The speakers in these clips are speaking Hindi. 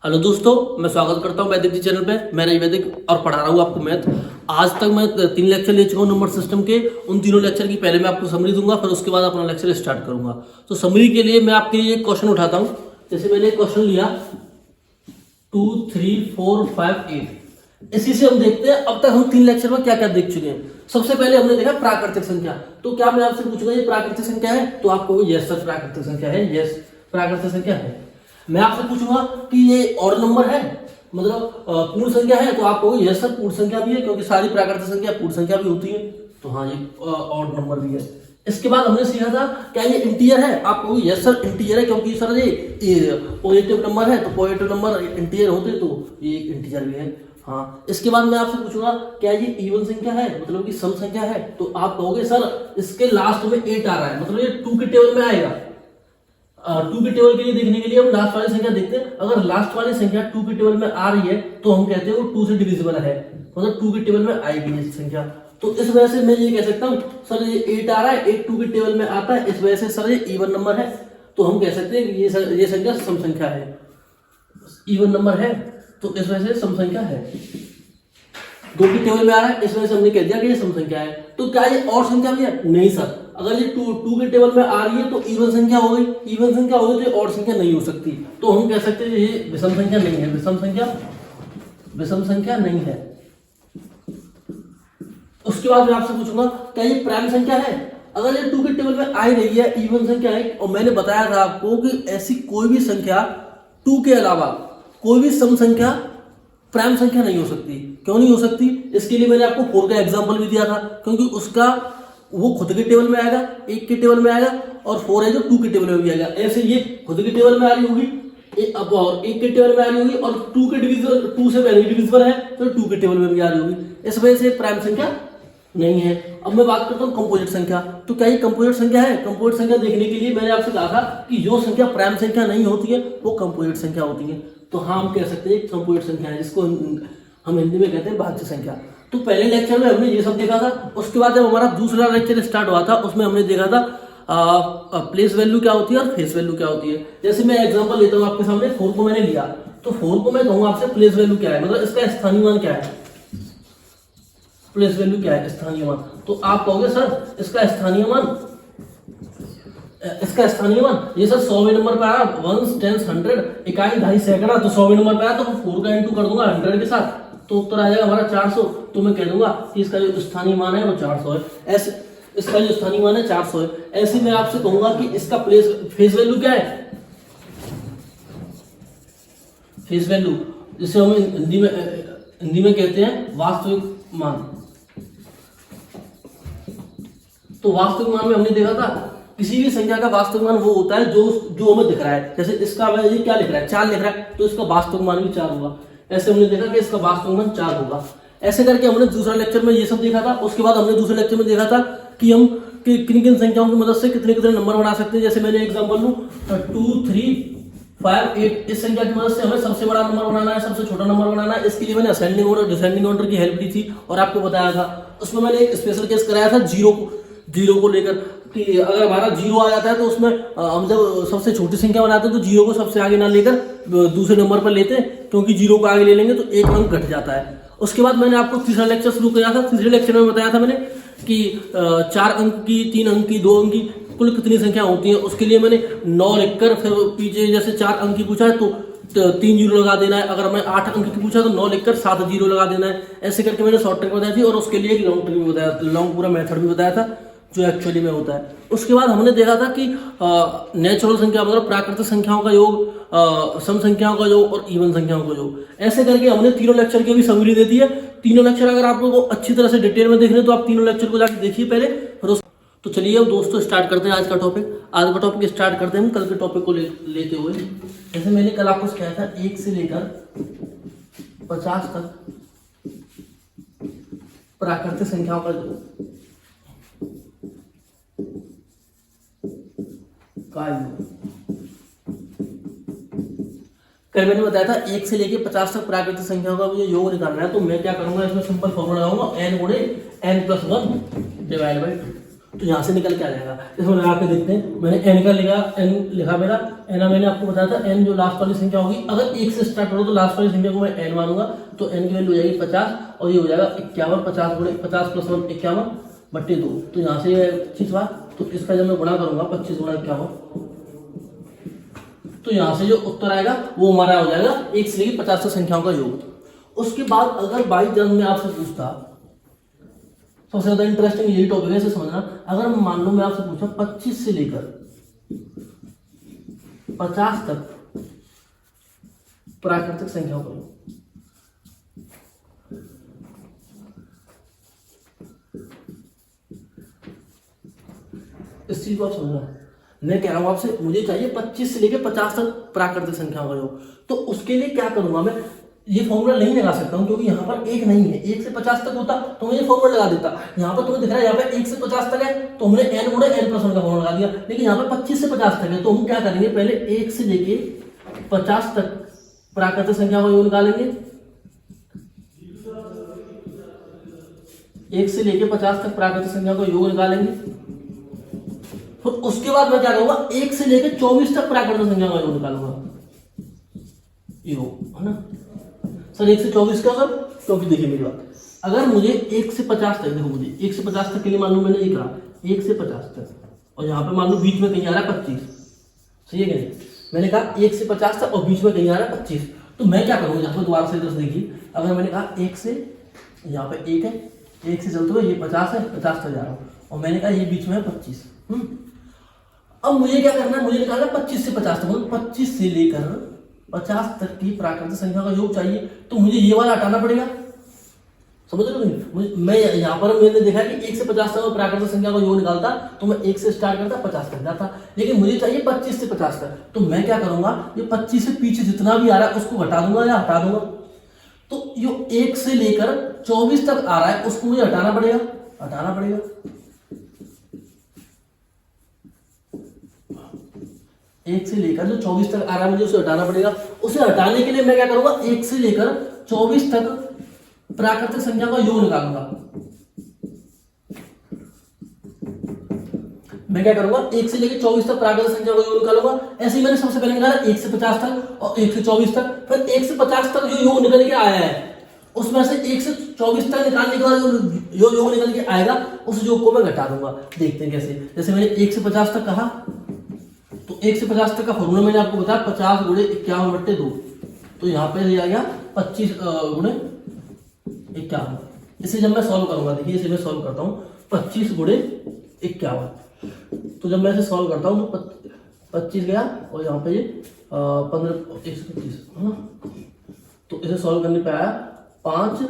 हेलो दोस्तों, मैं स्वागत करता हूं वैदिक जी चैनल पे। मैं रवि वैदिक और पढ़ा रहा हूं आपको मैथ। आज तक मैं 3 लेक्चर ले चुका हूं नंबर सिस्टम के। उन तीनों लेक्चर की पहले मैं आपको समरी दूंगा, फिर उसके बाद अपना लेक्चर स्टार्ट करूंगा। तो समरी के लिए मैं आपके लिए एक क्वेश्चन उठाता हूं। जैसे मैंने एक क्वेश्चन लिया 2, 3, 4, 5, 8। इसी से हम देखते हैं अब तक हम 3 लेक्चर में क्या क्या देख चुके हैं। सबसे पहले हमने देखा प्राकृतिक संख्या। तो क्या मैं आपसे पूछूंगा ये प्राकृतिक संख्या है? तो आप कहोगे यस सर प्राकृतिक संख्या है, यस प्राकृतिक संख्या है। मैं आपसे पूछूंगा कि ये ऑड नंबर है, मतलब पूर्ण संख्या है, तो आप कहोगे यस सर पूर्ण संख्या भी है, क्योंकि सारी प्राकृतिक संख्या पूर्ण संख्या भी होती है। तो हाँ, ये ऑड नंबर भी है। इसके बाद हमने सीखा था क्या ये इंटीजर है? आप कहोगे यस सर इंटीजर है, क्योंकि सर ये पॉजिटिव नंबर है, तो पॉजिटिव नंबर इंटीजर होते तो ये एक इंटीजर भी है। हाँ, इसके बाद मैं आपसे पूछूंगा क्या ये इवन संख्या है, मतलब कि सम संख्या है? तो आप कहोगे सर इसके लास्ट में 8 आ रहा है, मतलब ये 2 के टेबल में आएगा। 2 के टेबल के लिए देखने के लिए हम लास्ट वाली संख्या देखते हैं। अगर लास्ट वाली संख्या 2 के टेबल में आ रही है तो हम कहते हैं वो 2 से डिविजिबल है, मतलब 2 के टेबल में आएगी ये संख्या। तो इस वजह से मैं ये कह सकता हूँ सर ये 8 आ रहा है, 8 2 के टेबल में आता है, इस वजह से सर ये इवन नंबर है। तो हम कह सकते हैं कि ये संख्या सम संख्या है, इवन नंबर है, तो इस वजह से सम संख्या है। 2 के टेबल में आ रहा है, इस वजह से हमने कह दिया कि ये सम संख्या है। तो क्या ये और संख्या भी है? नहीं सर, अगर ये 2 के टेबल में आ रही है तो इवन संख्या हो गई, इवन संख्या हो गई तो ये और संख्या नहीं हो सकती। तो हम कह सकते हैं ये विषम संख्या नहीं है, विषम संख्या नहीं है। उसके बाद मैं आपसे पूछूंगा क्या ये प्राइम संख्या है? अगर ये 2 के टेबल में आ ही रही है, इवन संख्या है, और मैंने बताया था आपको कि ऐसी कोई भी संख्या 2 के अलावा कोई भी सम संख्या प्राइम संख्या नहीं हो सकती। क्यों नहीं हो सकती? इसके लिए मैंने आपको 4 का एग्जांपल भी दिया था, क्योंकि उसका वो खुद के टेबल में आएगा, 1 के टेबल में आएगा, और 4 है जो 2 के टेबल में भी आएगा। ऐसे ये खुद के टेबल में आ रही होगी अब, और 1 के टेबल में आ रही होगी, और 2 के डिविजिबल 2 से पहले डिविजिबल है तो 2 के टेबल में भी आ रही होगी। इस वजह से प्राइम संख्या नहीं है। अब मैं बात करता हूँ कंपोजिट संख्या। तो क्या ये कंपोजिट संख्या है? कंपोजिट संख्या देखने के लिए मैंने आपसे कहा था कि जो संख्या प्राइम संख्या नहीं होती है वो कंपोजिट संख्या होती है। तो हाँ, हम कह सकते हैं कंपोजिट संख्या है, जिसको हम हिंदी में कहते हैं भाज्य संख्या। तो पहले लेक्चर में हमने ये सब देखा था। उसके बाद जब हमारा दूसरा लेक्चर स्टार्ट हुआ था उसमें हमने देखा था प्लेस वैल्यू क्या होती है और फेस वैल्यू क्या होती है। जैसे मैं एग्जांपल लेता हूँ आपके सामने, 4 को मैंने लिया, तो 4 को मैं कहूँगा आपसे प्लेस वैल्यू क्या है, मतलब इसका स्थानीय मान क्या है। प्लेस वैल्यू क्या है? स्थानीय मान। तो आप कहोगे सर इसका स्थानीय मान, ये सर 100वें नंबर पे आया, 1 10 100 इकाई दहाई सैकड़ा, तो 100वें नंबर पे आया तो 4 का इंटू कर दूंगा 100 के साथ, तो उत्तर आ जाएगा हमारा 400। तो मैं कह दूंगा कि इसका जो स्थानीय मान है वो 400 है। ऐसे इसका जो स्थानीय मान है 400 है। ऐसे मैं आपसे कहूंगा कि इसका फेस वैल्यू क्या है? फेस वैल्यू जिसे हम हिंदी में कहते हैं वास्तविक मान। तो वास्तविक मान में हमने देखा था किसी भी संख्या का वास्तविक मान वो होता है जो हमें दिख रहा है। जैसे इसका ये क्या लिख रहा है? 4 लिख रहा है, तो इसका वास्तविक मान भी 4 होगा। ऐसे हमने देखा कि इसका वास्तविक मान 4 होगा। ऐसे करके हमने दूसरा लेक्चर में ये सब देखा था। उसके बाद हमने दूसरे लेक्चर में देखा था कि हम किन किन संख्याओं की मदद से कितने कितने नंबर बना सकते हैं। जैसे मैंने एग्जाम्पल लूँ 2, 3, 5, 8, इस संख्या की मदद से हमें सबसे बड़ा नंबर बनाना है, सबसे छोटा नंबर बनाना है। इसके लिए मैंने असेंडिंग ऑर्डर डिसेंडिंग ऑर्डर की हेल्प ली थी और आपको बताया था। उसमें मैंने एक स्पेशल केस कराया था जीरो को लेकर, कि अगर हमारा 0 आ जाता है तो उसमें हम जब सबसे छोटी संख्या बनाते हैं तो 0 को सबसे आगे ना लेकर दूसरे नंबर पर लेते हैं, क्योंकि 0 को आगे ले लेंगे तो एक अंक घट जाता है। उसके बाद मैंने आपको तीसरा लेक्चर शुरू किया था। तीसरे लेक्चर में बताया था मैंने कि 4 अंक की, 3 अंक की, 2 अंक की कुल कितनी संख्या होती है। उसके लिए मैंने 9 लिखकर फिर पीछे जैसे 4 अंक की पूछा है तो 3 जीरो लगा देना है। अगर मैं 8 अंक की पूछा तो 9 लिखकर 7 जीरो लगा देना है। ऐसे करके मैंने शॉर्ट ट्रिक बताई थी और उसके लिए एक लॉन्ग ट्रिक भी बताया, लॉन्ग पूरा मेथड भी बताया था जो एक्चुअली में होता है। उसके बाद हमने देखा था कि नेचुरल संख्या मतलब प्राकृतिक संख्याओं का योग, सम संख्याओं का योग और इवन संख्याओं का योग। ऐसे करके हमने तीनों लेक्चर की भी समरी दे दी है। तीनों लेक्चर अगर आप लोगों को अच्छी तरह से डिटेल में देखने तो आप तीनों लेक्चर को जाकर देखिए पहले, फिर तो चलिए अब दोस्तों स्टार्ट करते हैं आज का टॉपिक। आज का टॉपिक स्टार्ट करते हैं हम कल के टॉपिक को लेते हुए। जैसे मैंने कल आपको सिखाया था 1 से लेकर 50 तक प्राकृतिक संख्याओं का योग कल मैंने बताया था 1 से लेकर 50 तक प्राकृतिक संख्याओं का मुझे योग निकालना है। तो मैं क्या करूंगा, इसमें सिंपल फॉर्मूला लगाऊंगा n गुणे n+1 डिवाइड बाई 2। तो यहाँ से निकल के आ जाएगा। इसमें लगा के देखते हैं। मैंने एन का लिखा, एन लिखा मेरा एन, मैंने आपको बताया था एन जो लास्ट वाली संख्या होगी, अगर 1 से स्टार्ट हो तो लास्ट वाली संख्या को मैं एन मानूंगा, तो एन की वैल्यू हो जाएगी 50 और ये हो जाएगा 51। 50 गुणे 50 प्लस 1 51/2। तो यहाँ से 25 बार, तो इसका जब मैं गुणा करूंगा 25 गुणा 51, तो यहाँ से जो उत्तर आएगा वो हमारा हो जाएगा 1 से लेकर 50 तक संख्याओं का योग। उसके बाद अगर बाई चांस में आपसे पूछता, सबसे ज्यादा इंटरेस्टिंग यही टॉपिक है, इसे समझना। अगर मान लो मैं आपसे पूछा 25 से लेकर 50 तक प्राकृतिक संख्याओं का योग, इस चीज को आप समझना। मैं कह रहा हूं आपसे, मुझे चाहिए 25 से लेकर 50 तक प्राकृतिक संख्याओं का योग, तो उसके लिए क्या करूंगा मैं, ये फॉर्मूला नहीं लगा सकता हूं क्योंकि यहाँ पर एक नहीं है। 1 से 50 तक होता तो मैं ये फॉर्मूला लगा देता। यहाँ पर तुम्हें दिख रहा है, यहाँ पे 1 से 50 तक है तो हमने n गुणे n प्लस 1 का फॉर्मूला लगा दिया। लेकिन यहाँ पर 25 से 50 तक है तो हम क्या करेंगे, पहले 1 से लेके 50 तक प्राकृतिक संख्या का योग निकालेंगे। 1 से लेके 50 तक प्राकृतिक संख्या का योग निकालेंगे। फिर उसके बाद मैं क्या करूंगा, 1 से लेके 24 तक प्राकृतिक संख्या का योग निकालूंगा। योग है ना सर, 1 से 24 का सर, क्योंकि देखिए मेरी बात, अगर मुझे 1 से 50 तक, देखो मुझे 1 से 50 तक के लिए मान लो मैंने ये कहा 1 से 50 तक, और यहाँ पे मान लो बीच में कहीं आ रहा है 25, सही है कि नहीं। मैंने कहा 1 से 50 तक और बीच में कहीं आ रहा है 25, तो मैं क्या करूँगा, यहाँ पर दोबारा से इधर से देखिए, अगर मैंने कहा 1 से, यहाँ पे 1 है, 1 से चलते हुए ये 50 है, 50 तक जा रहा हूँ, और मैंने कहा ये बीच में है 25। अब मुझे क्या करना है, मुझे निकालना 25 से 50 तक, मतलब 25 से लेकर 50 तक की प्राकृतिक संख्या का योग चाहिए, तो मुझे ये वाला हटाना पड़ेगा। समझ रहे हो नहीं? मैं यहाँ पर मैंने देखा कि 1 से 50 तक प्राकृतिक संख्या का योग निकालता तो मैं 1 से स्टार्ट करता 50 तक जाता, लेकिन मुझे चाहिए 25 से 50 तक, तो मैं क्या करूंगा, ये 25 से पीछे जितना भी आ रहा है उसको घटा दूंगा या हटा दूंगा। तो ये 1 से लेकर 24 तक आ रहा है उसको मुझे हटाना पड़ेगा। 1 से लेकर जो 24 तक आ रहा है मुझे उसे हटाना पड़ेगा। उसे हटाने के लिए मैं क्या करूंगा, 1 से लेकर 24 तक प्राकृतिक संख्या का योग निकालूंगा। मैं क्या करूंगा, 1 से लेकर 24 तक प्राकृतिक संख्या का योग निकालूंगा। ऐसे ही मैंने सबसे पहले निकाला 1 से 50 तक और 1 से 24 तक, फिर 1 से 50 तक जो योग निकल के आया है उसमें से 1 से 24 तक निकालने के बाद जो योग निकल के आएगा उस योग को मैं घटा दूंगा। देखते हैं कैसे। जैसे मैंने 1 से 50 तक कहा, तो 1 से 50 तक का फॉर्मूला मैंने आपको बताया 50 गुणे 51/2, तो यहाँ पे आ गया 25 गुणे 51। इसे जब मैं सॉल्व करूंगा, देखिए इसे मैं सॉल्व करता हूँ 25 गुणे 51, तो जब मैं इसे सॉल्व करता हूँ तो 25 गया और यहाँ पे ये 15 125 है ना, तो इसे सॉल्व करने पे आया 5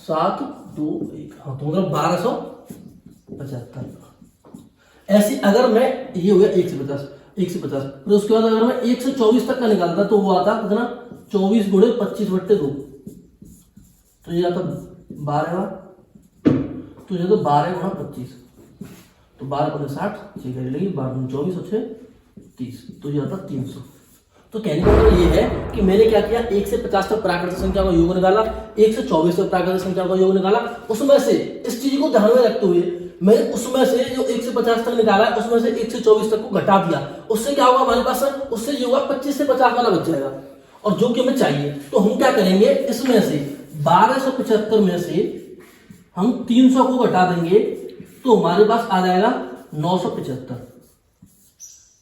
7 2 1, हाँ तो मतलब 1275। ऐसे अगर मैं, ये हो गया 1 से 50, फिर उसके बाद अगर मैं 1 से 24 तक का निकालता तो वो आता कितना, 24 गुणे 25/2, तो ये आता 12 बार, तो ये तो 12 गुणा 25, तो 12 गुणे 60, ठीक है लगी 12 गुणे 24 और 6 30, तो ये आता 300। तो कहने का मतलब ये है कि मैंने क्या किया, 1 से 50 तक प्राकृतिक संख्या का योग निकाला, 1 से 24 तक प्राकृतिक संख्या का योग निकाला, उसमें से इस चीज को ध्यान में रखते हुए मैंने उसमें से जो 1 से 50 तक निकाला है उसमें से 1 से 24 तक को घटा दिया। उससे क्या होगा हमारे पास, उससे ये होगा 25 से 50 वाला बच जाएगा, और जो कि हमें चाहिए। तो हम क्या करेंगे, इसमें से 1275 में से हम 300 को घटा देंगे तो हमारे पास आ जाएगा 975।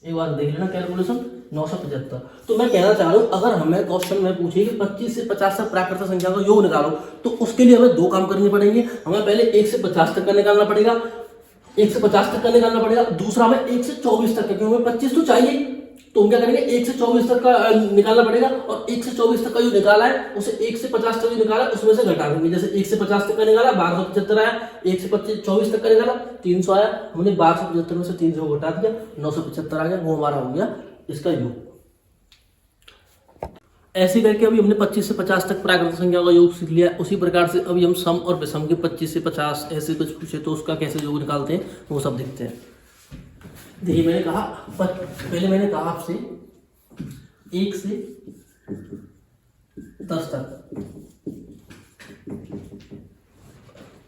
एक बार देख लेना कैलकुलेशन, 975। तो मैं कहना चाह रहा हूं, अगर हमें क्वेश्चन में पूछे कि 25 से 50 तक प्राकृतिक संख्या का योग निकालो, तो उसके लिए हमें दो काम करने पड़ेंगे। हमें पहले 1 से 50 तक का निकालना पड़ेगा, 1 से 50 तक का निकालना पड़ेगा। दूसरा हमें 1 से 24 तक का, क्योंकि हमें 25 तो चाहिए, तो हम क्या करेंगे 1 से 24 तक का निकालना पड़ेगा, और 1 से 24 तक का जो निकाला है उसे 1 से 50 तक जो निकाला है उसमें से घटा देंगे। जैसे 1 से 50 तक का निकाला 1275 आया, 1 से 24 तक का निकाला 300 आया, हमने 1275 में से 300 को घटा दिया, 975 आ गया, वो हमारा हो गया इसका योग। ऐसे करके अभी हमने 25 से 50 तक प्राकृतिक संख्या का योग सीख लिया। उसी प्रकार से अभी हम सम और विषम के 25 से 50 ऐसे कुछ पूछे तो उसका कैसे योग निकालते हैं वो सब देखते हैं। देखिए मैंने कहा, पहले मैंने कहा आपसे 1 से 10 तक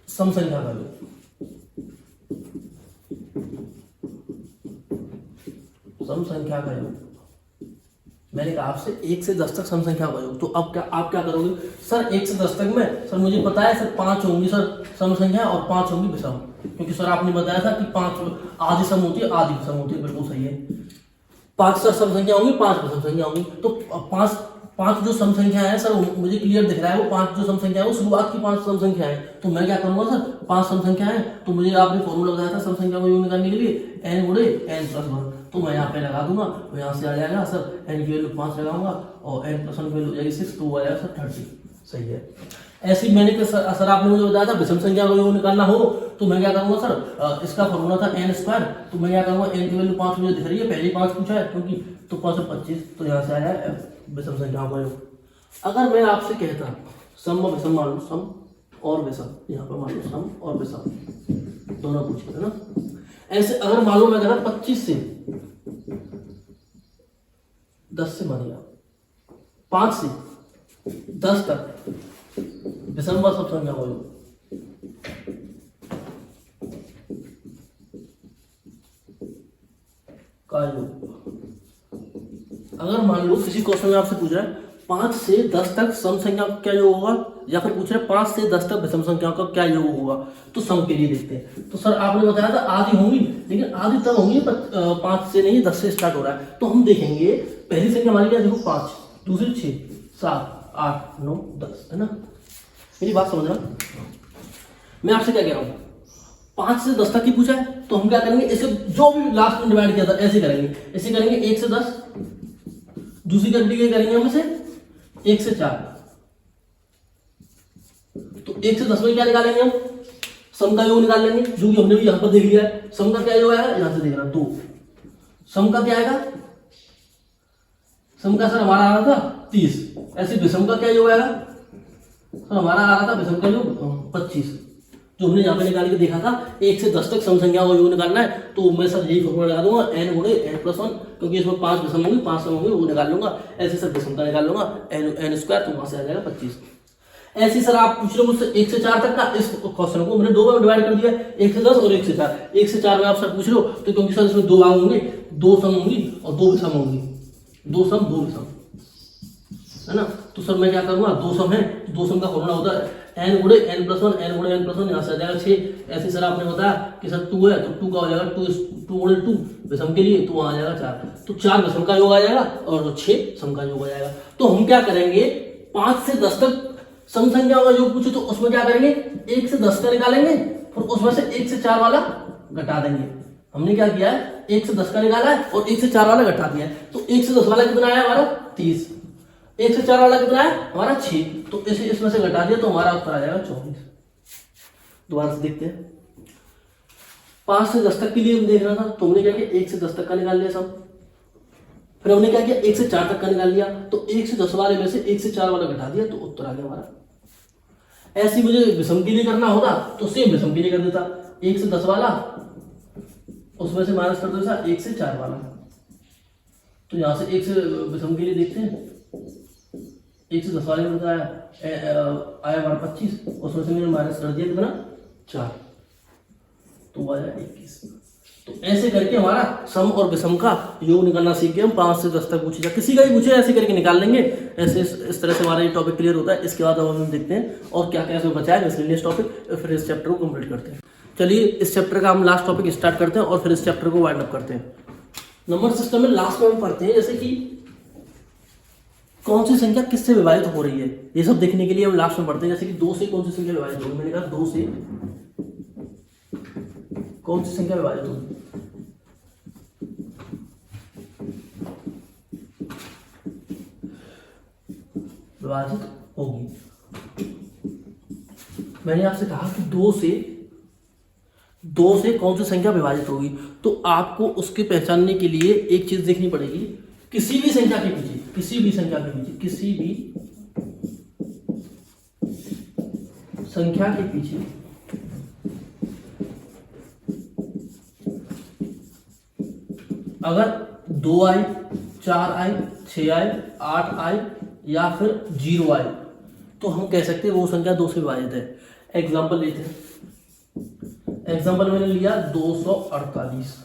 सम संख्या का योग, सम संख्या का योग। मैंने कहा आपसे 1 से 10 तक सम संख्या का योग। तो अब क्या आप क्या करोगे सर 1 से 10 तक में सर मुझे पता है सर 5 होंगी सर सम संख्या और 5 होंगी विषम, क्योंकि सर आपने बताया था कि 5 आधी सम होती है आधी विषम होती है, बिल्कुल सही है। 5 सर सम संख्या होंगी 5 विषम संख्या होंगी। तो 5 जो सम संख्या है सर मुझे क्लियर दिख रहा है, वो 5 जो सम संख्या है वो शुरुआत की 5 सम संख्या है। तो मैं क्या करूंगा सर 5 सम संख्या है, तो मुझे आपने फॉर्मूला बताया था सम संख्या को योग निकालने के लिए n गुणे n प्लस 1। तो मैं यहाँ पे लगा दूंगा, तो यहाँ से आ जाएगा सर n की वैल्यू 5 लगाऊंगा और n प्लस 1 की वैल्यू हो जाएगी 6, तो आ जाएगा सर 30। सही है। ऐसी मैंने सर आपने मुझे बताया था विषम संख्या को योग निकालना हो तो मैं क्या करूंगा सर इसका फॉर्मूला था n²। तो मैं क्या करूंगा n की वैल्यू 5 मुझे दिख रही है, पहले 5 पूछा है क्योंकि, तो 5 और 25, तो यहाँ से आया विषम संख्याओं का योग। अगर मैं आपसे कहता सम और विषम मान लो, सम और विषम, यहाँ पर मान लो सम और विषम दोनों पूछे थे ना। ऐसे अगर मान लो मैं कहता 25 से 10 से मान लिया 5 से 10 तक विषम व सम संख्या का योग। अगर मान लो किसी क्वेश्चन में आपसे पूछ रहा है 5 से 10 तक सम संख्या का क्या योग होगा, या फिर पूछ रहे 5 से 10 तक विषम संख्या का क्या योग होगा, तो सम के लिए देखते हैं। तो सर आपने बताया था आधी होंगी, लेकिन आधी तब होंगी 5 से नहीं 10 से स्टार्ट हो रहा है। तो हम देखेंगे पहली संख्या हमारी क्या, देखो 5, दूसरी 6, 7, 8, 9, 10 है ना। मेरी बात समझ रहा, मैं आपसे क्या कह रहा हूँ 5 से 10 तक की पूछा है, तो हम क्या करेंगे इसे जो भी लास्ट में डिवाइड किया था ऐसे करेंगे, ऐसे करेंगे 1 से 10, दूसरी कंट्री करेंगे हम इसे 1 से 4। तो 1 से 10 में क्या निकालेंगे हम, सम का योग निकाल लेंगे, जो कि हमने भी यहां पर देख लिया है। सम का क्या योग आएगा, यहां से देखना 2। सम का क्या आएगा, सम का सर हमारा आ रहा था 30। ऐसे विषम का क्या योग आएगा, सर हमारा आ रहा था विषम का योग 25, जो हमने यहाँ पे निकाल के देखा था। 1 से 10 तक सम संख्या को योग निकालना है, तो मैं सर यही फॉर्मूला लगा दूंगा n गुणे n प्लस 1, क्योंकि इसमें 5 विषम होंगे 5 सम होंगे, वो निकाल लूंगा। ऐसे सर विषम का निकाल लूंगा n², तो वहां से आ जाएगा 25। ऐसे सर आप पूछ रहे हो मुझसे 1 से 4 तक का, इस क्वेश्चन को मैंने 2 में डिवाइड कर दिया, 1 से 10 और 1 से 4। 1 से 4 में आप सर पूछ रहे हो, तो क्योंकि सर इसमें 2 भाग होंगे, 2 सम होंगी और 2 विषम होंगी, 2 सम 2 विषम है ना। तो सर मैं क्या करूंगा, 2 सम है तो 2 सम का फॉर्मूला होता है n गुणे n प्लस 1, n गुणे n प्लस 1, यहाँ से आ जाएगा 6। ऐसे सर आपने बताया कि सर 2 है तो 2 का हो जाएगा 2 गुणे 2 विषम के लिए, तो वहाँ आ जाएगा 4। तो 4 विषम का योग आ जाएगा और 6 सम का योग आ जाएगा। तो हम क्या करेंगे 5 से 10 तक सम संख्या का योग पूछे तो उसमें क्या करेंगे 1 से 10 का निकालेंगे, फिर उसमें से 1 से 4 वाला घटा देंगे। हमने क्या किया है 1 से 10 का निकाला है और 1 से 4 वाला घटा दिया है। तो 1 से 10 वाला कितना आया हमारा 30, 1 से 4 वाला कितना है हमारा 6, तो इसे इसमें से घटा दिया तो हमारा उत्तर आ जाएगा 24। दोबारा से देखते हैं, 5 से 10 तक के लिए देख रहा था, तो हमने क्या किया 1 से 10 तक का निकाल लिया सम, फिर हमने क्या किया 1 से 4 तक का निकाल लिया, तो 1 से 10 वाले में से 1 से 4 वाला घटा दिया, तो उत्तर आ गया हमारा। ऐसे मुझे विषम के लिए करना होगा तो सेम विषम के लिए कर देता, 1 से 10 वाला उसमें से माइनस कर देता 1 से 4 वाला। तो यहां से 1 से विषम के लिए देखते हैं, 1 से 10 वाले में बताया आया हमारा 25, उसमें से मैंने माइनस कर दिया कितना 4, तो आया 21। तो ऐसे करके हमारा सम और विषम का योग निकालना सीख गए हम। 5 से 10 तक पूछे जा, किसी का ही पूछे ऐसे करके निकाल लेंगे। ऐसे इस तरह से हमारा ये टॉपिक क्लियर होता है। इसके बाद अब हम देखते हैं और क्या क्या इसमें बचा है मिसलेनियस टॉपिक, फिर इस चैप्टर को कंप्लीट करते हैं। चलिए इस चैप्टर का हम लास्ट टॉपिक स्टार्ट करते हैं और फिर इस चैप्टर को वाइंड अप करते हैं। नंबर सिस्टम में लास्ट में हम पढ़ते हैं जैसे कि कौन सी संख्या किससे विभाजित हो रही है, ये सब देखने के लिए हम लास्ट में पढ़ते हैं। जैसे कि 2 से कौन सी संख्या विभाजित होगी, मैंने कहा 2 से कौन सी संख्या विभाजित होगी। विभाजित होगी, मैंने आपसे कहा कि 2 से कौन सी संख्या विभाजित होगी, तो आपको उसके पहचानने के लिए एक चीज देखनी पड़ेगी। किसी भी संख्या के पीछे किसी भी संख्या के पीछे अगर 2 आए, 4 आए, 6 आए, 8 आए या फिर 0 आए, तो हम कह सकते हैं वो संख्या 2 से विभाजित है। एग्जाम्पल लेते हैं, एग्जाम्पल मैंने लिया 248।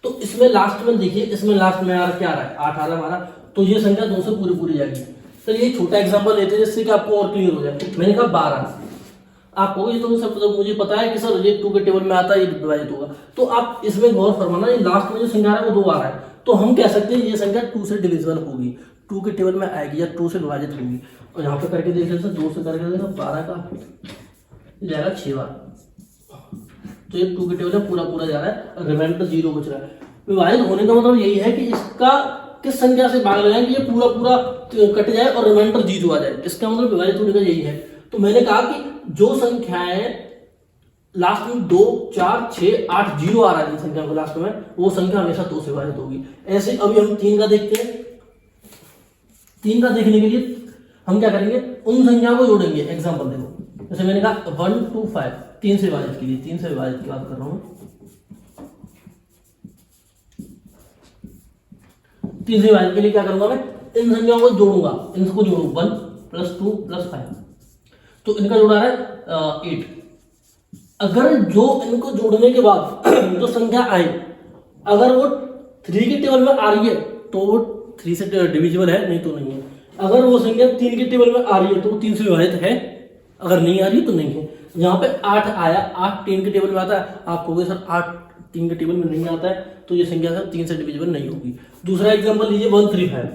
तो इसमें लास्ट में देखिए, इसमें लास्ट में क्या आ रहा है, 8 आ रहा है हमारा, तो ये संख्या 2 से पूरी पूरी जाएगी। चलिए एक छोटा एग्जांपल लेते हैं जिससे कि आपको और क्लियर हो जाए। मैंने कहा 12, आप कहोगे तो सब तो मुझे पता है कि सर ये 2 के टेबल में आता है, ये विभाजित होगा, तो आप इसमें गौर फरमाना, ये लास्ट में जो संख्या है वो 2 आ रहा है, तो हम कह सकते हैं ये संख्या 2 से डिविजिबल होगी, 2 के टेबल में आएगी या 2 से विभाजित होगी। और यहाँ पे करके देख लेते हैं, 2 से करके देखो 12 का जाएगा 6 बार, तो ये 2 के टेबल में पूरा पूरा जा रहा है, रिमाइंडर 0 बच रहा है। विभाजित होने का मतलब यही है कि इसका किस संख्या से भाग लगाएं कि ये पूरा पूरा कट जाए और रिमाइंडर 0 आ जाए, इसका मतलब विभाजित होने का यही है। तो मैंने कहा कि जो संख्याएं लास्ट में 2, 4, 6, 8, 0 आ रहा है, जिन संख्या को लास्ट में, वो संख्या हमेशा 2 से विभाजित होगी। ऐसे अभी हम 3 का देखते हैं। 3 का देखने के लिए हम क्या करेंगे, उन संख्याओं को जोड़ेंगे। एग्जाम्पल देखो, जैसे मैंने कहा 1, 2, 5, 3 से विभाजित के लिए, 3 से विभाजित की बात कर रहा हूं, 3 से विभाजित के लिए क्या करूंगा मैं, इन संख्याओं को जोड़ूंगा, इनको जोड़ूंगा 1 + 2 + 5, तो इनका जोड़ा है 8। अगर जो इनको जोड़ने के बाद जो संख्या आए, अगर वो 3 के टेबल में आ रही है तो वो 3 से डिविजिबल है, नहीं तो नहीं है। अगर वो संख्या 3 के टेबल में आ रही है तो वो 3 से विभाजित है, अगर नहीं आ रही है तो नहीं है। यहाँ पे 8 आया, 8 3 के टेबल में आता है, आप कहोगे सर 8 3 के टेबल में नहीं आता है, तो ये संख्या सर 3 से डिविजिबल नहीं होगी। दूसरा एग्जाम्पल लीजिए 135,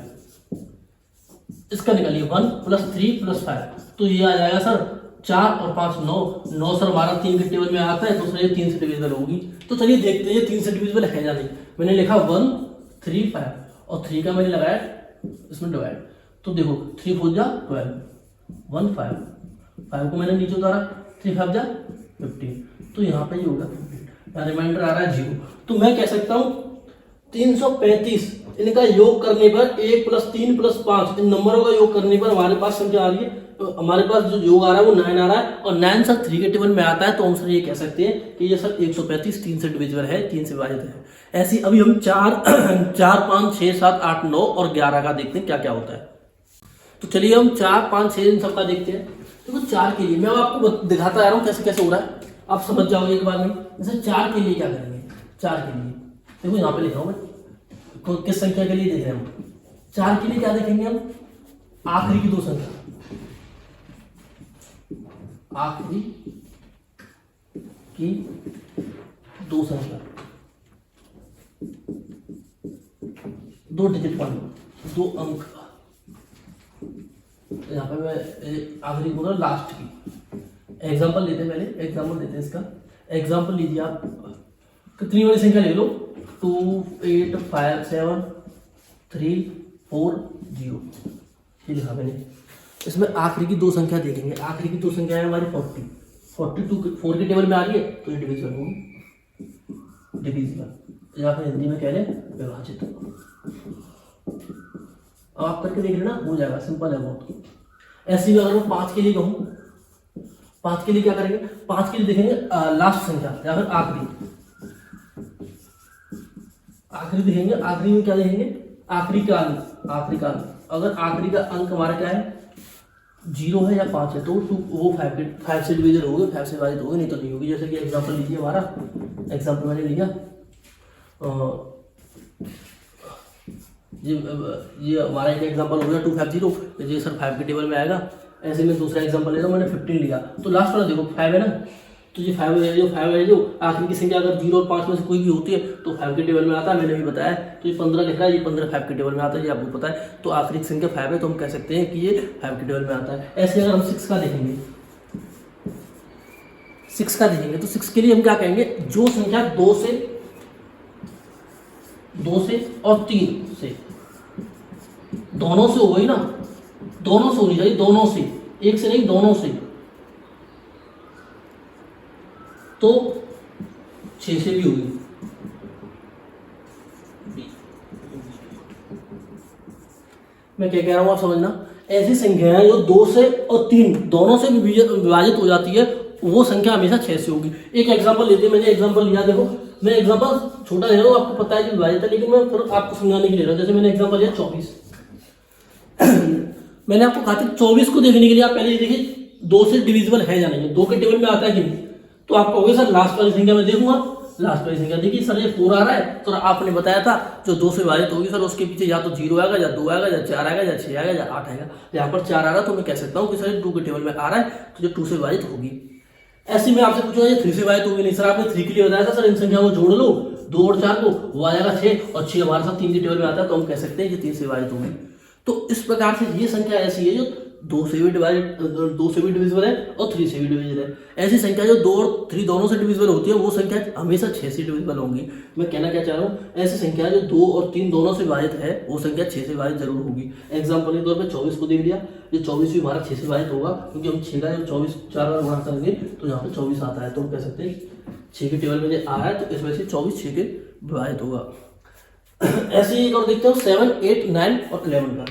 इसका निकालिए 1 + 3 + 5, तो ये आ जाएगा सर 4 और 5 9 सर हमारा 3 के टेबल में आता है, तो सर ये 3 से डिविजिबल होगी। तो चलिए देखते हैं ये 3 से डिविजिबल है या नहीं। मैंने लिखा 1 3 5 और 3 का मैंने लगाया इसमें डिवाइड, तो देखो 3 4 जा 12, 1 5, 5 को मैंने नीचे उतारा, 3 5 जा 15, तो यहाँ पे ये होगा 15, रिमाइंडर आ रहा है 0। तो मैं कह सकता हूँ 335, इनका योग करने पर 1 + 3 + 5, इन नंबरों का योग करने पर हमारे पास संख्या आ रही है, तो हमारे पास जो योग आ रहा है वो 9 आ रहा है, और 9 सर 3 के टेबल में आता है, तो हम सर ये कह सकते हैं कि ये सर 135 3 से डिविजिबल है, 3 से विभाजित है। ऐसी अभी हम 4 5 6 7 8 9 और 11 का देखते हैं क्या क्या होता है। तो चलिए हम 4 5 6 इन सब का देखते हैं। देखो 4 के लिए मैं आपको दिखाता आ रहा हूँ कैसे कैसे हो रहा है, आप समझ जाओगे एक बार में। जैसे 4 के लिए क्या करेंगे, 4 के लिए देखो यहाँ पे लिखा हूँ मैं, तो किस संख्या के लिए देख रहे हैं हम, 4 के लिए क्या देखेंगे हम, आखिरी की 2 संख्या, आखिरी की 2 संख्या, 2 डिजिट वाली, 2 अंक। यहाँ पे मैं आखिरी बोल रहा लास्ट की। एग्जाम्पल लेते हैं, पहले एग्जाम्पल देते हैं इसका। एग्जाम्पल लीजिए आप, कितनी वाली संख्या ले लो, 2 8 5 7 3 4 0, ये लिखा मैंने। इसमें आखिरी की 2 संख्या देखेंगे, आखिरी की 2 संख्या है हमारी 40, 42 4 के टेबल में आ रही है, तो ये डिविजिबल होगी, डिविजिबल या फिर हिंदी में कह लें विभाजित। अब आप करके देख लेना, हो जाएगा, सिंपल है बहुत। ऐसे ही अगर मैं 5 के लिए कहूँ, 5 के लिए क्या करेंगे, 5 के लिए देखेंगे लास्ट संख्या या फिर आखिरी, आखिरी देखेंगे। आखिरी में क्या देखेंगे, आखिरी का अंक, आखिरी का अंक। अगर आखिरी का अंक हमारा क्या है, 0 है या 5 है, तो वो 5 से डिविजन होगी, 5 से विभाजित होगी, नहीं तो नहीं होगी। जैसे कि एग्जांपल लीजिए, हमारा एग्जांपल मैंने लिया, ये हमारा एक एग्जांपल हो गया 250, ये सर 5 के टेबल में आएगा। ऐसे में दूसरा एग्जांपल ले रहा हूँ, मैंने 15 लिया, तो लास्ट वाला देखो 5 है ना, तो ये 5 है जो आखिरी की संख्या अगर 0 और 5 में से कोई भी होती है तो 5 के टेबल में आता है, मैंने भी बताया। तो ये 15 लिख रहा है, ये 15 5 के टेबल में आता है, ये आपको पता है। तो आखिरी की संख्या 5 है, तो हम कह सकते हैं कि ये 5 के टेबल में आता है। ऐसे अगर हम 6 का देखेंगे, 6 का देखेंगे, तो 6 के लिए हम क्या कहेंगे, जो संख्या 2 से और 3 से, दोनों से हो गई ना, दोनों से होनी चाहिए, दोनों से, एक से नहीं, दोनों से, तो 6 से भी होगी। मैं क्या कह रहा हूं आप समझना, ऐसी संख्याएं जो 2 से और 3 दोनों से विभाजित हो जाती है, वो संख्या हमेशा 6 से होगी। एक एग्जांपल लेते हैं, मैंने एग्जांपल लिया, देखो मैं एग्जांपल छोटा ले रहा हूँ, आपको पता है कि विभाजित है, लेकिन मैं फिर आपको समझाने के लिए ले रहा हूँ। जैसे मैंने एग्जांपल लिया 24 मैंने आपको कहा था 24 को देखने के लिए आप पहले ये देखिए 2 से डिविजिबल है या नहीं, 2 के टेबल में आता है कि नहीं। तो आप कहोगे सर लास्ट वाली संख्या में देखूंगा, लास्ट वाली संख्या। देखिए सर ये 4 आ रहा है, तो आपने बताया था जो 2 से विभाजित होगी सर उसके पीछे या तो 0 आएगा या 2 आएगा या 4 आएगा या 6 आएगा या 8 आएगा। यहाँ पर 4 आ रहा है तो मैं कह सकता हूँ कि सर 2 के टेबल में आ रहा है, तो जो 2 से विभाजित होगी। ऐसे में आपसे पूछूंगा ये 3 से विभाजित होगी नहीं, सर आपने 3 के लिए बताया था सर इन संख्या को जोड़ लो 2 और 4 को, वो आ जाएगा 6, और 6 हमारे साथ 3 के टेबल में आता है, तो हम कह सकते हैं कि 3 से विभाजित होगी। तो इस प्रकार से ये संख्या ऐसी है जो 2 से भी डिविजिबल है और 3 से भी डिविजिबल है। ऐसी संख्या जो 2 और 3 दोनों से डिविजिबल होती है वो संख्या हमेशा 6 से डिविजिबल होंगी। मैं कहना क्या चाह रहा हूँ, ऐसी संख्या जो 2 और 3 दोनों से विभाजित है वो संख्या 6 से विभाजित जरूर होगी। एग्जाम्पल के तौर पर 24 को देख लिया, ये 24 भी हमारा 6 से विभाजित होगा, क्योंकि हम 6 का जब 24 4 बार गुणा करेंगे तो यहाँ पे 24 आता है, तो हम कह सकते हैं 6 के टेबल में जो आ रहा है तो इसमें से 24 6 के विभाजित होगा। ऐसे ही एक और देखते हो 7 8 9 और 11 का।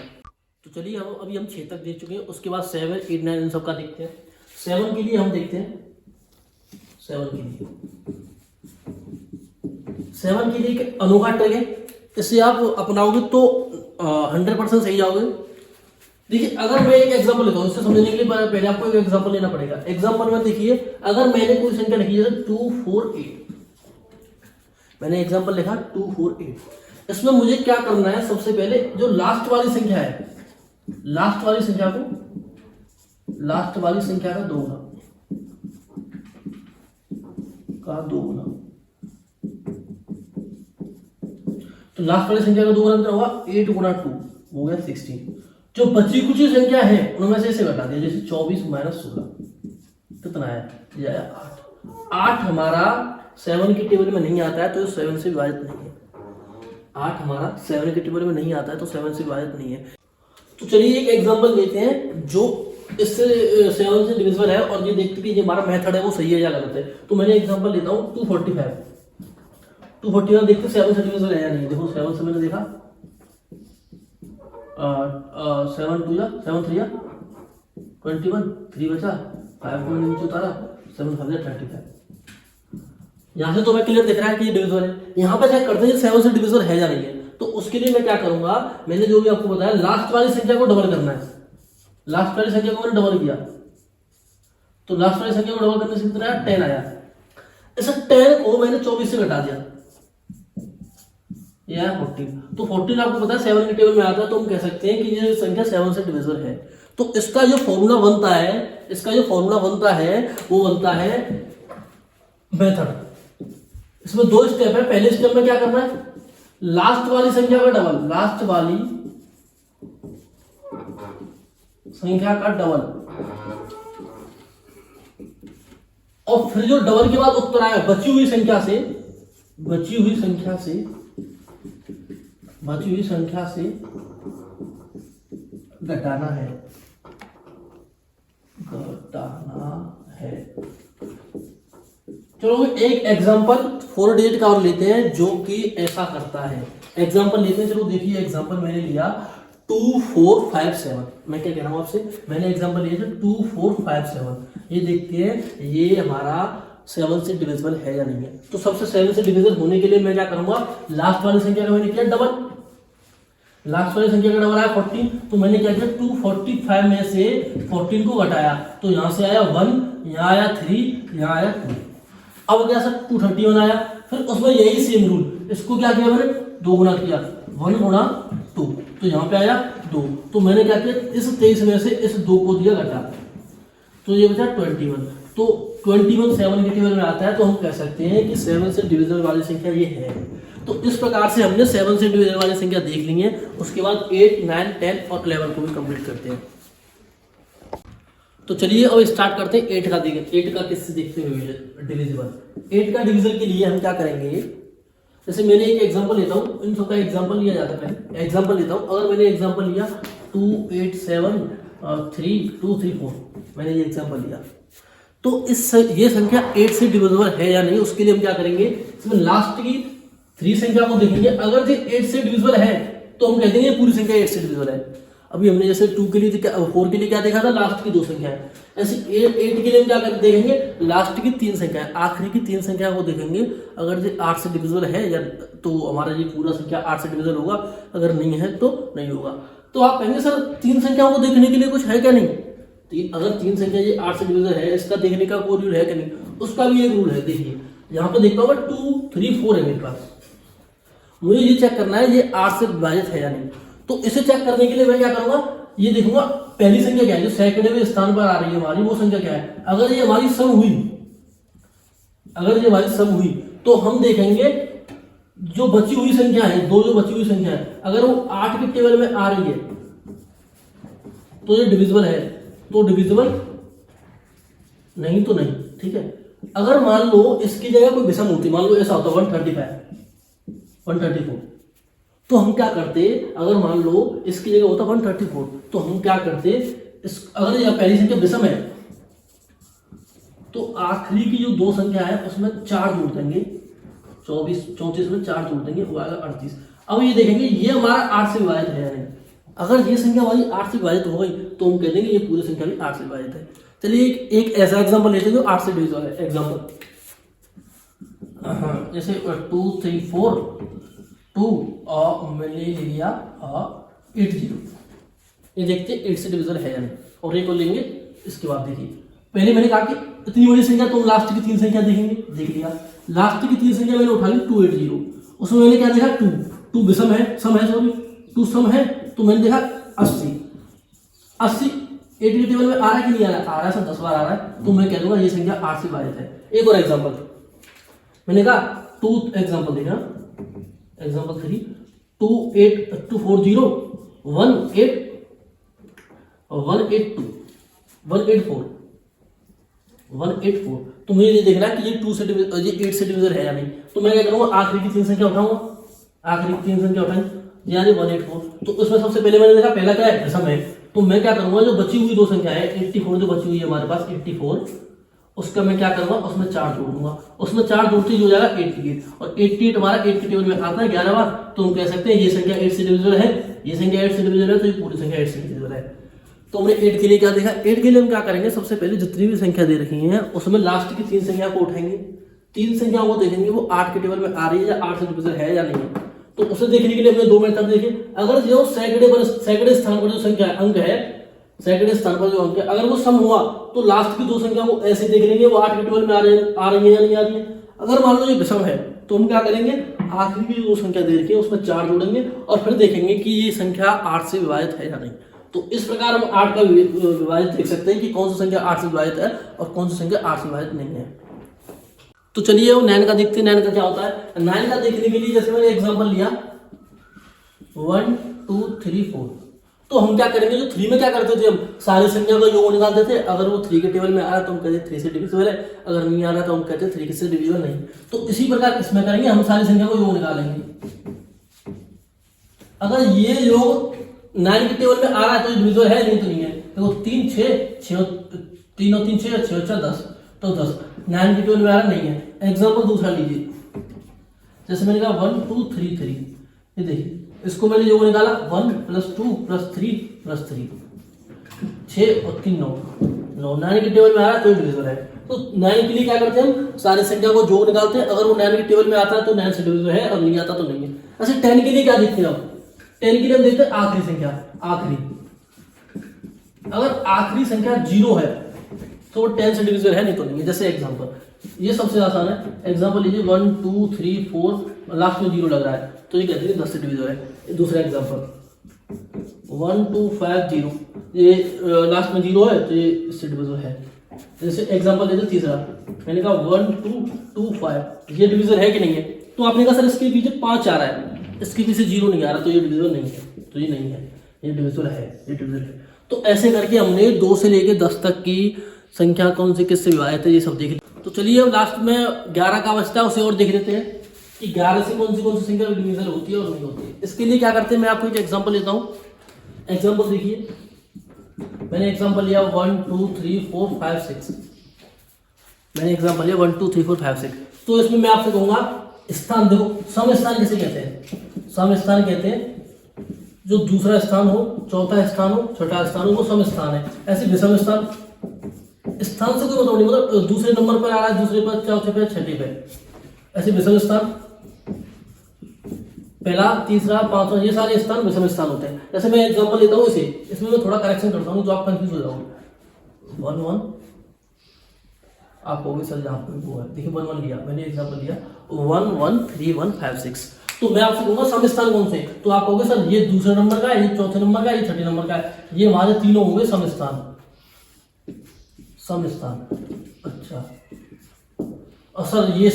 तो चलिए हम अभी 6 तक देख चुके हैं, उसके बाद 7 8 9 इन सब का देखते हैं। 7 के लिए हम देखते हैं 7 के लिए एक अनोखा ट्रिक है, इससे आप अपनाओगे तो 100% सही जाओगे। देखिए अगर मैं एक एग्जांपल लेता हूँ, इससे समझने के लिए पहले आपको एक एग्जांपल लेना पड़ेगा। एग्जांपल में देखिए अगर मैंने कोई संख्या लिखी है 2 4 8, मैंने एग्जांपल लिखा 2 4 8, इसमें मुझे क्या करना है, सबसे पहले जो लास्ट वाली संख्या है, लास्ट वाली संख्या का 2 गुना, तो लास्ट वाली संख्या का 2 गुना कितना होगा, 8 गुना 2 हो गया 16। जो बची कुछ संख्या है उनमें से इसे घटा दिया, जैसे 24 माइनस 16 कितना है, ये आया 8 हमारा 7 के टेबल में नहीं आता है तो 7 से विभाजित नहीं है। 8 हमारा 7 के टेबल में नहीं आता है तो 7 से विभाजित नहीं है। तो चलिए एक एग्जांपल लेते हैं जो इससे 7 से डिविजिबल है और ये देखते कि ये हमारा मेथड है वो सही है या गलत है। तो मैंने एग्जांपल लेता हूँ 245 देखते 7 से डिविजिबल है या नहीं। देखो 7 से मैंने देखा 7 2 या 7 3 या 21, 3 बचा, 5 को नीचे उतारा, 7 5 35। यहाँ से तो मैं क्लियर दिख रहा है कि ये डिविजिबल है। यहाँ पर चेक करते हैं 7 से डिविजिबल है या नहीं है। तो उसके लिए मैं क्या करूंगा, मैंने जो भी आपको बताया लास्ट वाली संख्या को डबल करना है। लास्ट वाली संख्या को मैंने डबल किया तो लास्ट वाली संख्या को डबल करने से कितना आया, 10 आया। इस 10 को मैंने 24 से घटा दिया, ये है 14। तो 14 आपको पता है 7 के टेबल में आता है, तो हम कह सकते हैं कि ये संख्या 7 से डिविजिबल है। तो इसका जो फॉर्मूला बनता है, वो बनता है मेथड। इसमें 2 स्टेप है। पहले स्टेप में क्या करना है, लास्ट वाली संख्या का डबल, लास्ट वाली संख्या का डबल, और फिर जो डबल के बाद उत्तर आया बची हुई संख्या से घटाना है। चलो एक एग्जांपल 4 डिजिट का और लेते हैं जो कि ऐसा करता है। एग्जांपल लेते हैं, चलो देखिए एग्जांपल मैंने लिया 2457। मैं क्या कह रहा हूं आपसे, मैंने एग्जांपल लिया था 2457। ये देखते हैं ये हमारा 7 से डिविजिबल है या नहीं है। तो सबसे 7 से डिविजिबल होने के लिए मैं क्या करूंगा, लास्ट वाली संख्या का मैंने किया डबल, लास्ट वाली संख्या का डबल आया 14, तो मैंने क्या किया 245 में से 14 को घटाया, तो यहां से आया 1, यहाँ आया 3, यहाँ आया 2। अब क्या सर 231 आया, फिर उसमें यही सेम रूल, इसको क्या किया मैंने 2 गुना किया, 1 गुना 2, तो यहाँ पे आया 2। तो मैंने क्या किया इस 23 में से इस 2 को दिया घटा, तो ये बचा 21। तो 21 7 के टेबल में आता है, तो हम कह सकते हैं कि 7 से डिविजिबल वाली संख्या ये है। तो इस प्रकार से हमने 7 से डिविजिबल वाली संख्या देख ली है। उसके बाद 8 9 10 और 11 को भी कंप्लीट करते हैं। तो चलिए अब स्टार्ट करते हैं 8 का। देखें 8 का किससे देखते हुए डिविजिबल। 8 का डिविजिबल के लिए हम क्या करेंगे, जैसे मैंने एक एग्जांपल लेता हूँ, इन सबका एग्जांपल लिया जाता है। पहले एग्जांपल लेता हूँ, अगर मैंने एग्जांपल लिया 2 8 7 3 2 3 4, मैंने ये एग्जांपल लिया, तो ये संख्या 8 से डिविजिबल है या नहीं, उसके लिए हम क्या करेंगे, इसमें लास्ट की 3 संख्या को देखेंगे। अगर ये 8 से डिविजिबल है तो हम कह देंगे पूरी संख्या 8 से डिविजिबल है। अभी हमने जैसे 2 के लिए 4 के लिए क्या देखा था, लास्ट की 2 संख्या है। ऐसे 8 के लिए हम क्या देखेंगे, लास्ट की 3 संख्या है, आखिरी की 3 संख्या को देखेंगे। अगर ये 8 से डिविजिबल है या तो हमारा ये पूरा संख्या 8 से डिविजिबल होगा, अगर नहीं है तो नहीं होगा। तो आप कहेंगे सर 3 संख्याओं को देखने के लिए कुछ है क्या, नहीं। अगर 3 संख्या ये 8 से डिविजिबल है, इसका देखने का कोई रूल है क्या, नहीं। उसका भी एक रूल है। देखिए यहाँ पे देखता हूँ मैं 2 3 4 है मेरे पास, मुझे ये चेक करना है ये 8 से विभाजित है या नहीं। तो इसे चेक करने के लिए मैं क्या करूंगा, ये देखूंगा पहली संख्या क्या है जो सैकड़ेवें स्थान पर आ रही है हमारी, वो संख्या क्या है। अगर ये हमारी सम हुई, अगर ये हमारी सम हुई तो हम देखेंगे जो बची हुई संख्या है, दो जो बची हुई संख्या है, अगर वो 8 के टेबल में आ रही है तो ये डिविजिबल है, तो डिविजिबल नहीं तो नहीं, ठीक है। अगर मान लो इसकी जगह कोई विषम होती, मान लो ऐसा होता 135 134, तो हम क्या करते, अगर मान लो इसकी जगह होता 134 तो हम क्या करते, इस अगर यह पहली संख्या विषम है तो आखिरी की जो दो संख्या है उसमें 4 जोड़ देंगे, 24 34 में 4 जोड़ देंगे, वो आएगा 38। अब ये देखेंगे ये हमारा 8 से विभाजित है या नहीं। अगर ये संख्या हमारी 8 से विभाजित हो गई तो हम कह देंगे ये पूरी संख्या भी 8 से विभाजित है। चलिए एक ऐसा एग्जांपल लेते हैं जो 8 से डिविजिबल है। एग्जांपल जैसे 2 3 4 2 और मैंने ले लिया 80, ये देखते हैं 8 से डिविजिबल है या नहीं। और एक और लेंगे, इसके बाद देखिए पहले मैंने कहा कि इतनी बड़ी संख्या तो हम लास्ट की 3 संख्या देखेंगे, देख लिया लास्ट की 3 संख्या मैंने उठा ली 280, उसमें मैंने क्या देखा 2 विषम है, सम है, सॉरी 2 सम है, तो मैंने देखा 80 80 टेबल में आ रहा है कि नहीं आ रहा है, आ रहा है सर 10 बार आ रहा है, तो मैं कह दूंगा ये संख्या 8 से विभाजित है। एक और एग्जांपल मैंने कहा 2 एग्जांपल देखना, एग्जांपल 3 240 184, तो मुझे ये देखना है कि ये 2 से ये 8 से डिविजन है या नहीं। तो मैं क्या करूंगा, आखिरी की 3 संख्या उठाऊंगा, आखिरी की 3 संख्या उठाएं यानी 184, तो उसमें सबसे पहले मैंने देखा पहला क्या है विषम है, तो मैं क्या करूंगा जो बची हुई दो संख्या है 84 जो बची हुई है हमारे पास 84, उसका मैं क्या करूंगा उसमें 4 जोड़ दूंगा, उसमें 4 जोड़ते हो जाएगा 88, और 88 हमारा 8 के टेबल में आता है 11 बार, तो हम कह सकते हैं ये संख्या 8 से डिविजिबल है, ये संख्या 8 से डिविजिबल है, तो ये पूरी संख्या 8 से डिविजिबल है। तो हमने 8 के लिए क्या देखा, 8 के लिए हम क्या करेंगे, सबसे पहले जितनी भी संख्या दे रखी है उसमें लास्ट की 3 संख्या को उठाएंगे, 3 संख्या को देखेंगे वो 8 के टेबल में आ रही है या 8 से डिविजिबल है या नहीं। तो उसे देखने के लिए हमने 2 मेथड देखे। अगर जो सैकड़े स्थान पर जो संख्या अंक है, सैकड़े स्थान पर जो अंक है, अगर वो सम हुआ तो लास्ट की 2 संख्या को ऐसे देख लेंगे वो 8 के टेबल में आ रही है या नहीं आ रही है। अगर मान लो ये विषम है तो हम क्या करेंगे, आखिरी की जो संख्या दे रखी है उसमें 4 जोड़ेंगे और फिर देखेंगे कि ये संख्या 8 से विभाजित है या नहीं। तो इस प्रकार हम 8 का विभाजित देख सकते हैं कि कौन सी संख्या 8 से विभाजित है और कौन सी संख्या 8 से विभाजित नहीं है। तो चलिए वो 9 का देखते हैं, 9 का क्या होता है। 9 का देखने के लिए जैसे मैंने एग्जांपल लिया 1 2 3 4, तो हम क्या करेंगे, जो 3 में क्या करते थे हम सारी संख्या का योग निकालते थे, अगर वो 3 के टेबल में आ रहा है तो हम कहते 3 से डिविजिबल है, अगर नहीं आ रहा तो हम कहते 3 से डिविजिबल नहीं। तो इसी प्रकार इसमें करेंगे, हम सारी संख्या को योग निकालेंगे। अगर ये योग 9 के टेबल में आ रहा है तो ये डिविजिबल है, नहीं तो नहीं है। देखो 3 6 3 और 3 6 6 4 10, तो 10 9 के टेबल में आ रहा नहीं है। एग्जांपल दूसरा लीजिए, जैसे मैंने कहा 1 2 3 3, ये देखिए इसको मैंने योग निकाला 1 + 2 + 3 + 3 6 और 3 9 9 के टेबल में आ रहा है तो डिविजिबल है। तो 9 के लिए क्या करते हैं, हम सारी संख्या को जोड़ निकालते हैं, अगर वो 9 के टेबल में आता है तो 9 से डिविजिबल है और नहीं आता तो नहीं है। ऐसे 10 के लिए क्या देखते हैं हम, 10 के लिए हम देखते हैं आखिरी संख्या, आखिरी अगर आखिरी संख्या 0 है तो वो 10 से डिविजिबल है, नहीं तो नहीं है। जैसे एग्जांपल ये सबसे आसान है, एग्जांपल लीजिए 1 2 3 4 लास्ट में 0 लग रहा है तो ये कहते हैं 10 से डिविजिबल है। दूसरा एग्जांपल 1 2 5 0, ये लास्ट में 0 है तो ये इससे डिविजिबल है। जैसे एग्जांपल लेते तीसरा, मैंने कहा 1 2 2 5, ये डिविजिबल है कि नहीं है। तो आपने कहा सर इसके पीछे 5 आ रहा है, इसके पीछे 0 नहीं आ रहा तो ये डिविजिबल नहीं है, तो ये नहीं है, ये डिविजिबल है, ये डिविजिबल है। तो ऐसे करके हमने 2 से लेकर 10 तक की संख्या कौन से किससे विभाजित है ये सब देख लिया। तो चलिए अब लास्ट में 11 का बचता है, उसे और देख लेते हैं कि 11 से कौन सी संख्या डिविजिबल होती है और नहीं होती है। इसके लिए क्या करते हैं, मैं आपको एक एग्जांपल लेता हूँ। एग्जांपल देखिए, मैंने एग्जांपल लिया 1 2 3 4 5 6, मैंने एग्जांपल लिया 1 2 3 4 5 6। तो इसमें मैं आपसे कहूंगा स्थान देखो, सम स्थान किसे कहते हैं, सम स्थान कहते हैं जो दूसरा स्थान हो, चौथा स्थान हो, छठा स्थान हो, वो सम स्थान है। ऐसे विषम स्थान, स्थान से कोई मतलब नहीं, मतलब दूसरे नंबर पर आ रहा है, दूसरे पर, चौथे पे, छठे पे, ऐसे विषम स्थान, पहला तीसरा पांचवा, ये सारे स्थान विषम स्थान होते हैं। जैसे मैं एग्जांपल लेता हूँ इसे, इसमें मैं थोड़ा करेक्शन करता हूँ जो आप कंफ्यूज हो जाओगे। 1 1 आप कहोगे सर यहाँ पे वो है, देखिए 1 1 लिया मैंने, एग्जाम्पल लिया 1 1 3 1 5 6, तो मैं आपसे कहूँगा सम स्थान कौन से, तो आप कहोगे सर ये दूसरे नंबर का है, ये चौथे नंबर का है, ये छठे नंबर का है, ये हमारे तीनों होंगे सम स्थान। सम स्थान, अच्छा और सर ये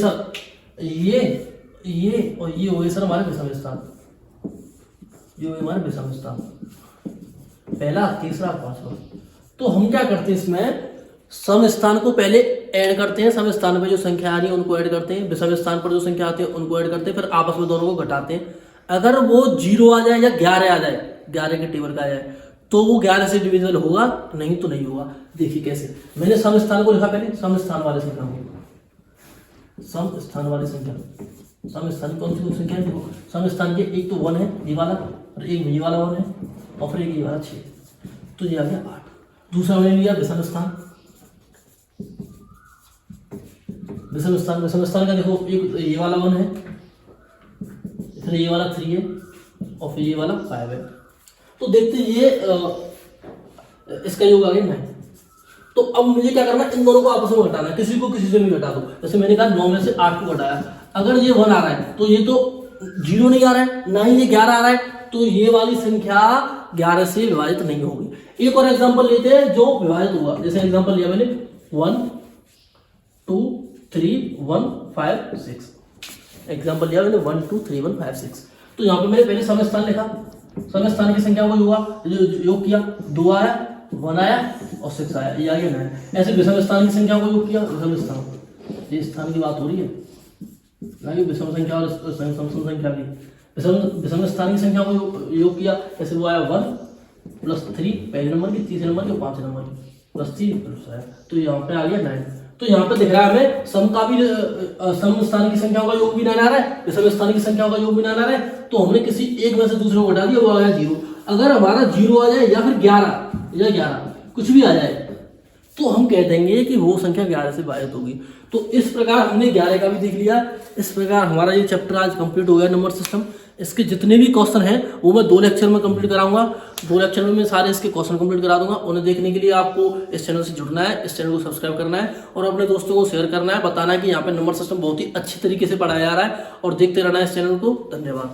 और ये हो गए सर हमारे विषम स्थान, ये हुए हमारे विषम स्थान, पहला, तीसरा, पांचवा। तो हम क्या करते हैं इसमें, सम स्थान को पहले ऐड करते हैं, सम स्थान पे जो संख्या आ रही है उनको ऐड करते हैं, विषम स्थान पर जो संख्या आती है उनको ऐड करते हैं, फिर आपस में दोनों को घटाते हैं। अगर वो 0 आ जाए या 11 आ जाए, 11 के टेबल का आ जाए, तो वो 11 से डिविजिबल होगा, नहीं तो नहीं होगा। देखिए कैसे, मैंने सम स्थान को लिखा पहले, सम स्थान वाले संख्या को, सम स्थान वाली संख्या, सम स्थान कौन सी संख्या है, देखो सम स्थान के एक तो 1 है ये वाला, और एक ये वाला 1 है, और फिर एक ये वाला 6, तो ये आ गया 8। दूसरा मैंने लिया विषम स्थान, विषम स्थान का देखो एक ये वाला 1 है, फिर ये वाला 3 है, और फिर ये वाला 5 है। तो देखते ये इसका योग आ गया 9। तो अब मुझे क्या करना है, इन दोनों को आपस में घटाना है, किसी को किसी से नहीं घटा दो। जैसे मैंने कहा 9 में से 8 को घटाया, अगर ये 1 आ रहा है तो ये तो 0 नहीं आ रहा है, ना ही ये 11 आ रहा है, तो ये वाली संख्या 11 से विभाजित नहीं होगी। एक और एग्जांपल लेते हैं जो विभाजित हुआ, जैसे एग्जांपल लिया मैंने 1 2 3 1 5 6, एग्जांपल लिया मैंने 1 2 3 1 5 6। तो यहाँ पे मैंने पहले सम स्थान लिखा, सम स्थान की संख्या को योग किया, 2 आया, 1 आया और 6 आया, ये आ गया 9। ऐसे विषम स्थान की संख्या को योग किया, विषम स्थान, ये स्थान की बात हो रही है ना, कि विषम संख्या और सम संख्या की, विषम स्थान की संख्या को योग किया, जैसे वो आया 1 + 3 पहले नंबर की, तीसरे नंबर की और पांचवें नंबर की, +3 तो यहाँ पे आ गया 9। तो यहाँ पे दिख रहा है हमें सम का भी, सम स्थान की संख्याओं का योग भी 9 आ रहा है, विषम स्थान की संख्याओं का योग भी 9 आ रहा है। तो हमने किसी एक में से दूसरे को घटा दिया, वो आ गया 0। अगर हमारा 0 आ जाए या फिर 11 कुछ भी आ जाए, तो हम कह देंगे कि वो संख्या 11 से विभाजित होगी। तो इस प्रकार हमने 11 का भी देख लिया। इस प्रकार हमारा ये चैप्टर आज कंप्लीट हो गया, नंबर सिस्टम। इसके जितने भी क्वेश्चन हैं वो मैं 2 लेक्चर में कंप्लीट कराऊंगा, 2 लेक्चर में मैं सारे इसके क्वेश्चन कंप्लीट करा दूंगा। उन्हें देखने के लिए आपको इस चैनल से जुड़ना है, इस चैनल को सब्सक्राइब करना है और अपने दोस्तों को शेयर करना है, बताना है कि यहाँ पे नंबर सिस्टम बहुत ही अच्छी तरीके से पढ़ाया जा रहा है, और देखते रहना है इस चैनल को। धन्यवाद।